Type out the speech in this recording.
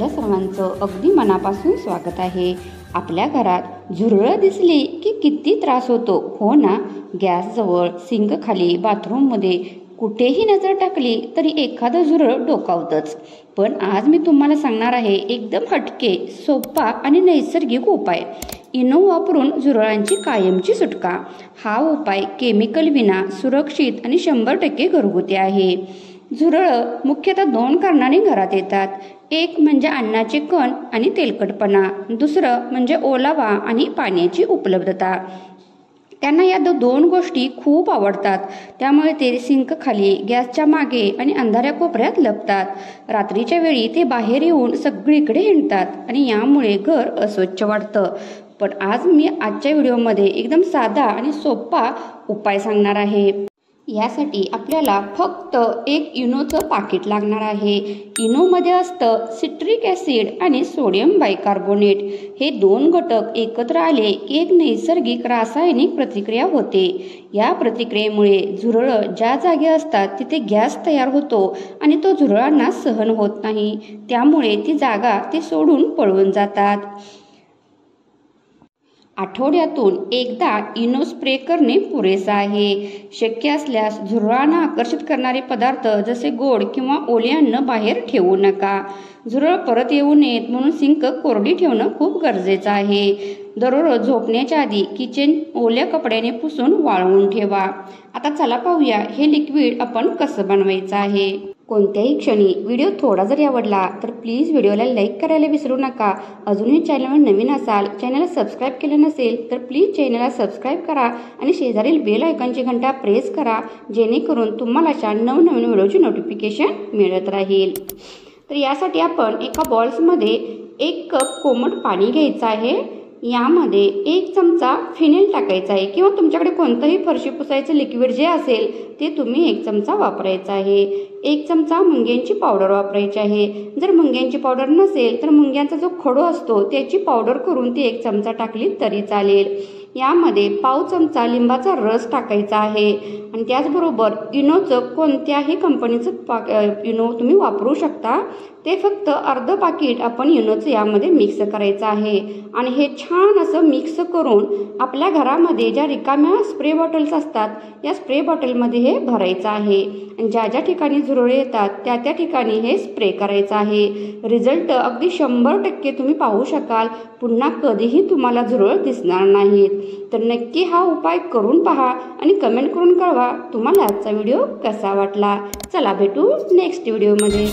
आपल्या सर्वांचं अगदी मनापासून स्वागत आहे। आपल्या घरात झुरळ दिसली की किती त्रास होतो, हो ना। गॅस जवळ, सिंक खाली, बाथरूम मध्ये कुठेही नजर टाकली तरी एखादं झुरळ डोकावतच। पण आज मी तुम्हाला सांगणार आहे एकदम हटके, सोपा आणि नैसर्गिक उपाय। इनो वापरून झुरळांची कायमची सुटका। हा उपाय केमिकल विना सुरक्षित आणि 100% घरगुती आहे। झुरळ मुख्यतः 2 कारणांनी घरात येतात। एक म्हणजे अन्नाचे कण आणि तेलकटपणा, दुसरं म्हणजे ओलावा आणि पाण्याची उपलब्धता। त्यांना या 2 गोष्टी खूप आवडतात, त्यामुळे ते सिंक खाली, गॅसच्या मागे आणि अंधाऱ्या कोपऱ्यात लपतात। रात्रीच्या वेळी ते बाहेर येऊन सगळीकडे हिंडतात आणि यामुळे घर अस्वच्छ वाटतं। पण आज मी आजच्या व्हिडिओमध्ये एकदम साधा आणि सोपा उपाय सांगणार आहे। यासाठी आपल्याला फक्त एक इनोचं पाकिट लागणार आहे। इनोमध्ये असतं सिट्रिक ॲसिड आणि सोडियम बायकार्बोनेट। हे 2 घटक एकत्र आले की एक नैसर्गिक रासायनिक प्रतिक्रिया होते। या प्रतिक्रियेमुळे झुरळं ज्या जागी असतात तिथे गॅस तयार होतो आणि तो झुरळांना सहन होत नाही, त्यामुळे ती जागा ते सोडून पळून जातात। आठवड्यातून एकदा इनो स्प्रे करणे पुरेसे आहे। शक्य असल्यास झुरळांना आकर्षित करणारे पदार्थ जसे गोड किंवा ओले अन्न बाहेर ठेवू नका। झुरळ परत येऊ नयेत म्हणून सिंक कोरडी ठेवणं खूप गरजेचं आहे। दररोज झोपण्याच्या आधी किचन ओल्या कपड्याने पुसून वाळवून ठेवा। आता चला पाहूया हे लिक्विड आपण कसं बनवायचं आहे। कोणत्याही क्षणी व्हिडिओ थोडा जरी आवडला तर प्लीज व्हिडिओला लाईक करायला विसरू नका। अजूनही चॅनलवर नवीन असाल, चॅनलला सबस्क्राईब केलं नसेल तर प्लीज चॅनलला सबस्क्राईब करा आणि शेजारील बेल आयकॉनची घंटा प्रेस करा, जेणेकरून तुम्हाला अशा नवनवीन व्हिडिओची नोटिफिकेशन मिळत राहील। तर यासाठी आपण एका बॉल्समध्ये 1 कप कोमट पाणी घ्यायचं आहे। यामध्ये 1 चमचा फिनेल टाकायचा आहे, किंवा तुमच्याकडे कोणतंही फरशी पुसायचं लिक्विड जे असेल ते तुम्ही 1 चमचा वापरायचा आहे। 1 चमचा मुंग्यांची पावडर वापरायची आहे। जर मुंग्यांची पावडर नसेल तर मुंग्यांचा जो खडू असतो त्याची पावडर करून ती 1 चमचा टाकली तरी चालेल। यामध्ये पाव चमचा लिंबाचा रस टाकायचा आहे आणि त्याचबरोबर इनोचं कोणत्याही कंपनीचं इनो तुम्ही वापरू शकता। ते फक्त अर्ध पाकिट आपण इनोचं यामध्ये मिक्स करायचं आहे आणि हे छान असं मिक्स करून आपल्या घरामध्ये ज्या रिकाम्या स्प्रे बॉटल्स असतात या स्प्रे बॉटलमध्ये हे भरायचं आहे आणि ज्या ज्या ठिकाणी झुरळे येतात त्या त्या ठिकाणी हे स्प्रे करायचं आहे। रिझल्ट अगदी 100% तुम्ही पाहू शकाल। पुन्हा कधीही तुम्हाला झुरळ दिसणार नाहीत। तर नक्की हा उपाय करून पहा आणि कमेंट करून कळवा तुम्हाला आजचा व्हिडिओ कसा वाटला। चला भेटू नेक्स्ट व्हिडिओमध्ये।